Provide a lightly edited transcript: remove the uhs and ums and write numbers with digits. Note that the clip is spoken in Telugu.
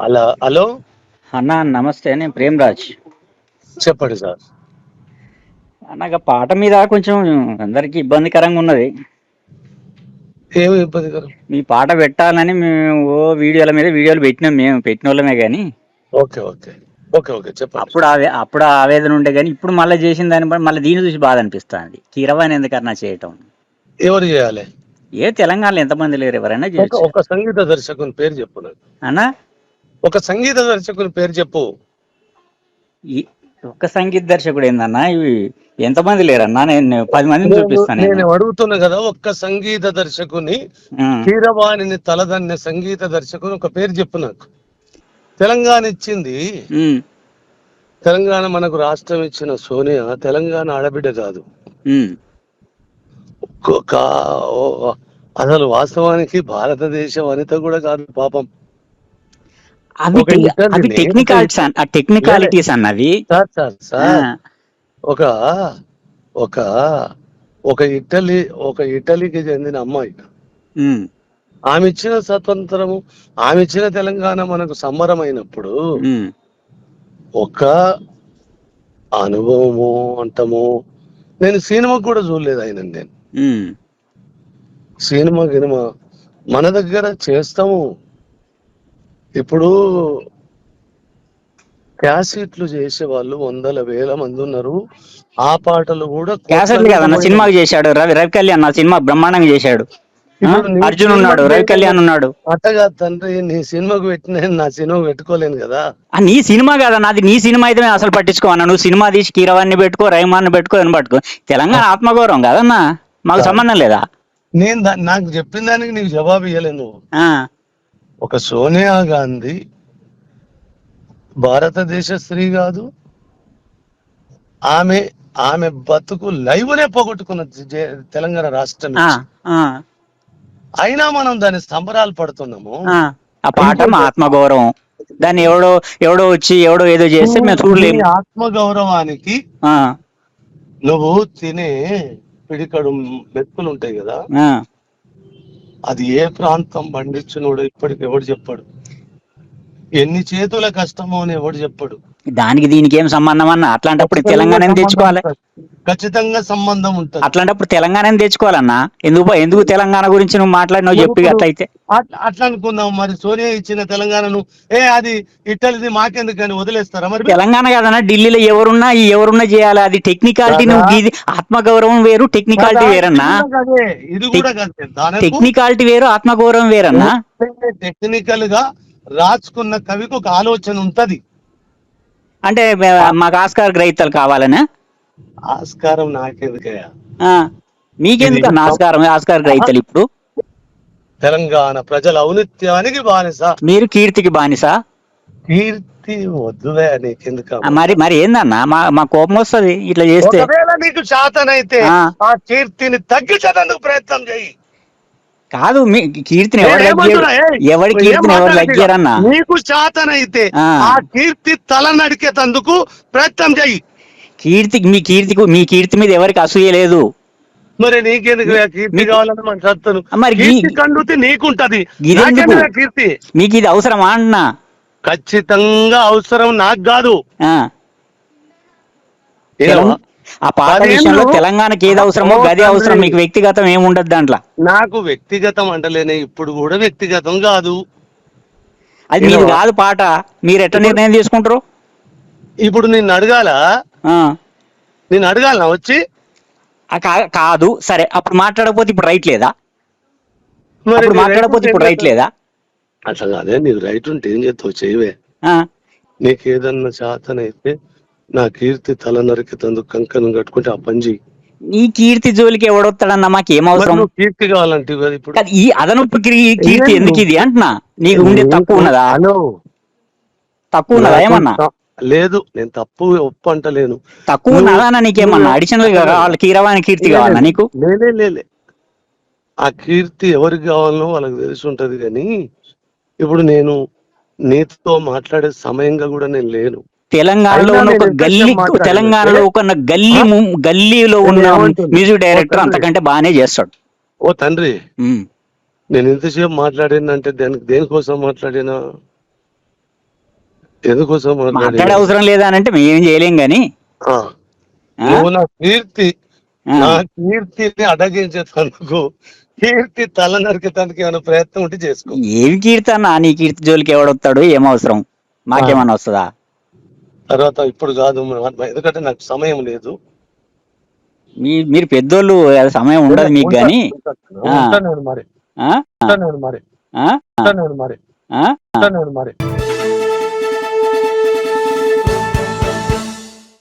అలా హలో. అన్న నమస్తే, నేను ప్రేమ్రాజ్. చెప్పండి సార్. నాకు పాట మీద కొంచెం అందరికి ఇబ్బందికరంగా ఉన్నది. ఏమి ఇబ్బందికరం? మీ పాట పెట్టాలని మేము వీడియోలు పెట్టినాం, మేము పెట్టిన వాళ్ళమే కానీ ఓకే ఓకే ఓకే ఓకే చెప్పండి. అప్పుడు ఆవేదన ఉండే, కానీ ఇప్పుడు మళ్ళీ చేసిన దాన్ని బట్టి మళ్ళీ దీన్ని చూసి బాధ అనిపిస్తుంది. కీరవాణి ఎందుకన్నా చేయటం? ఎవరు చేయాలి? తెలంగాణలో ఎంతమంది లేరు, ఎవరైనా ఒక చేయొచ్చు ఒక సంగీత దర్శకుని పేరు చెప్పు నాకు. అన్నా. ఒక సంగీత దర్శకుని పేరు చెప్పు. ఒక్క సంగీత దర్శకుడు ఏందన్నా? ఇవి ఎంతమంది లేరన్నా? నేను 10 మందిని చూపిస్తాను. నేను అడుగుతున్నా కదా, ఒక్క సంగీత దర్శకుని, కీరవాణిని తలదన్నే సంగీత దర్శకుని ఒక పేరు చెప్పు నాకు. తెలంగాణ ఇచ్చింది, తెలంగాణ మనకు రాష్ట్రం ఇచ్చిన సోనియా తెలంగాణ ఆడబిడ్డ కాదు. అసలు వాస్తవానికి భారతదేశ వనిత కూడా కాదు పాపం. టెక్నికాలిటీస్ అన్నవి. ఒక ఒక ఒక ఇటలీకి చెందిన అమ్మాయి, ఆమె ఇచ్చిన స్వతంత్రము, ఆమె ఇచ్చిన తెలంగాణ మనకు సంబరమైనప్పుడు ఒక అనుభవము అంటము. నేను సినిమా కూడా చూడలేదు ఆయన. నేను సినిమా మన దగ్గర చేస్తాము. ఇప్పుడు క్యాసెట్లు చేసే వాళ్ళు 100,000 మంది ఉన్నారు. ఆ పాటలు కూడా సినిమాకి చేశాడు. రవి కళ్యాణ్ ఆ సినిమా బ్రహ్మాండంగా చేశాడు. అర్జున్ ఉన్నాడు, రవి కళ్యాణ్ ఉన్నాడు. అట్టగా తండ్రి, నీ సినిమాకు పెట్టిన నా సినిమా పెట్టుకోలేను కదా. నీ సినిమా కదా నాది, నీ సినిమా అయితే అసలు పట్టించుకోవన్నా. నువ్వు సినిమా తీసి కీరవాణ్ణి పెట్టుకో, రహమాన్ని పెట్టుకో, అని పట్టుకో. తెలంగాణ ఆత్మగౌరవం కదన్నా, మాకు సంబంధం లేదా? నేను నాకు చెప్పిన దానికి నీకు జవాబు ఇవ్వలేను నువ్వు. ఒక సోనియా గాంధీ భారతదేశ స్త్రీ కాదు. ఆమె బతుకు లైవ్నే పోగొట్టుకున్న తెలంగాణ రాష్ట్రం. అయినా మనం దాని సంబరాలు పడుతున్నాము. ఆ పాట మా ఆత్మగౌరవం. దాన్ని ఎవడో వచ్చి ఏదో చేస్తే మేము చూడలేము. ఆత్మగౌరవానికి నువ్వు తినే పిడికడు మెతుకులు ఉంటాయి కదా, అది ఏ ప్రాంతం పండించినోడు ఇప్పటికి ఎవడు చెప్పాడు? ఎన్ని చేతుల కష్టమో అని ఎవడు చెప్పాడు? దానికి దీనికి ఏం సంబంధం అన్న? అట్లాంటప్పుడు తెలంగాణ తెచ్చుకోవాలి. ఖచ్చితంగా సంబంధం ఉంటుంది. అట్లాంటప్పుడు తెలంగాణ తెచ్చుకోవాలన్నా. ఎందుకు తెలంగాణ గురించి నువ్వు మాట్లాడినావు చెప్పి? అట్లయితే అట్లా అనుకుందాం. మరి సోనియా ఇచ్చిన తెలంగాణను అది ఇట్టలిది మాకెందుకని వదిలేస్తారా? మరి తెలంగాణ కాదన్నా, ఢిల్లీలో ఎవరున్నా చేయాలి. అది టెక్నికాలిటీ. నువ్వు ఆత్మగౌరవం వేరు, టెక్నికాలిటీ వేరన్నా. ఇది కూడా టెక్నికాలిటీ వేరు, ఆత్మగౌరవం వేరన్నా. టెక్నికల్ గా రాసుకున్న కవికి ఒక ఆలోచన ఉంటది. అంటే మాకు ఆస్కార్ గ్రహీతలు కావాలనా? ఆస్కారం నాకెందుకయ్యా? మీకెందుకు ఆస్కార్ గ్రహీతలు? ఇప్పుడు తెలంగాణ ప్రజల ఔన్నత్యానికి బానిస, మీరు కీర్తికి బానిస. కీర్తి వద్దువే, నీకెందుకు? మరి ఏందన్నా, మా కోపం వస్తుంది ఇట్లా చేస్తే. ఒకవేళ నీకు శాతనైతే ఆ కీర్తిని తగ్గించేందుకు ప్రయత్నం చేయి. కాదు, మీ కీర్తిని ఎవరి కీర్తిని ఎవరు లగ్గారన్నా? నీకు శాతనైతే ఆ కీర్తి తల నడికేందుకు ప్రయత్నం చేయి. మీ కీర్తి మీద ఎవరికి అసూయ లేదు. మరి నీకెందుకు కీర్తి కావాలని మన సత్తను? మరి కండుతి నీకుంటది, కీర్తి మీకు ఇది అవసరమా అన్నా? ఖచ్చితంగా అవసరం, నాకు కాదు. ఆ పాట విషయంలో తెలంగాణకి ఏది అవసరమో గదే అవసరం. మీకు వ్యక్తిగతం ఏముండదు దాంట్లో. నాకు వ్యక్తిగతం అంటలేనే, ఇప్పుడు కూడా వ్యక్తిగతం కాదు. అది మీరు కాదు పాట. మీరు ఎట్లా నిర్ణయం తీసుకుంటారు? ఇప్పుడు నిన్ను అడగాల వచ్చి? కాదు, సరే. అప్పుడు మాట్లాడకపోతే ఇప్పుడు రైట్ లేదా? మాట్లాడకపోతే ఇప్పుడు రైట్ లేదా? అట్లా కాదే, నీకు రైట్ ఉంటే ఏం చేస్తావు? చేయవే. నీకేదన్నా శాతనైతే నా కీర్తి తల నరికేందుకు కంకణం కట్టుకుంటే ఆ పని. నీ కీర్తి జోలికి ఎవడొస్తాడన్నా? మాకేం అవసరం? కీర్తి కావాలంటే ఇప్పుడు ఈ అదనపు కీర్తి ఎందుకు ఇది అంటున్నా? నీకు ఉండే తక్కువ ఉన్నదా? ఏమన్నా? లేదు, నేను ఒప్పు అంటలేను. తక్కువ ఉన్నదా? నీకేమన్నా అడిషనల్ గా కావాలి? కీరవాణి కీర్తి కావాలా నీకు? లేలే, ఆ కీర్తి ఎవరికి కావాలో వాళ్ళకి తెలిసి ఉంటది. కానీ ఇప్పుడు నేను నీతో మాట్లాడే సమయంగా కూడా నేను లేను. తెలంగాణలో ఉన్న ఒక గల్లీలో ఉన్న మ్యూజిక్ డైరెక్టర్ అంతకంటే బాగానే చేస్తాడు. ఓ తండ్రి, నేను ఎంతసేపు మాట్లాడినంటే దేనికోసం మాట్లాడినా? ఎందుకోసం మాట్లాడే అవసరం లేదా అని అంటే మేమేం చేయలేం గాని ఆ, నువ్వు నా కీర్తిని అడగించేందుకు కీర్తి తల నరికేదానికి ఏమైనా ప్రయత్నం ఉంటే చేసుకో. ఏమి కీర్తి అన్న, నీ కీర్తి జోలికి ఎవడొస్తాడు, ఏం అవసరం, మాకేమన్నా వస్తుందా? తర్వాత ఇప్పుడు కాదు, ఎందుకంటే నాకు సమయం లేదు. మీరు పెద్దోళ్ళు, అది సమయం ఉండదు మీకు గాని. ఉంటాను నేను మరి.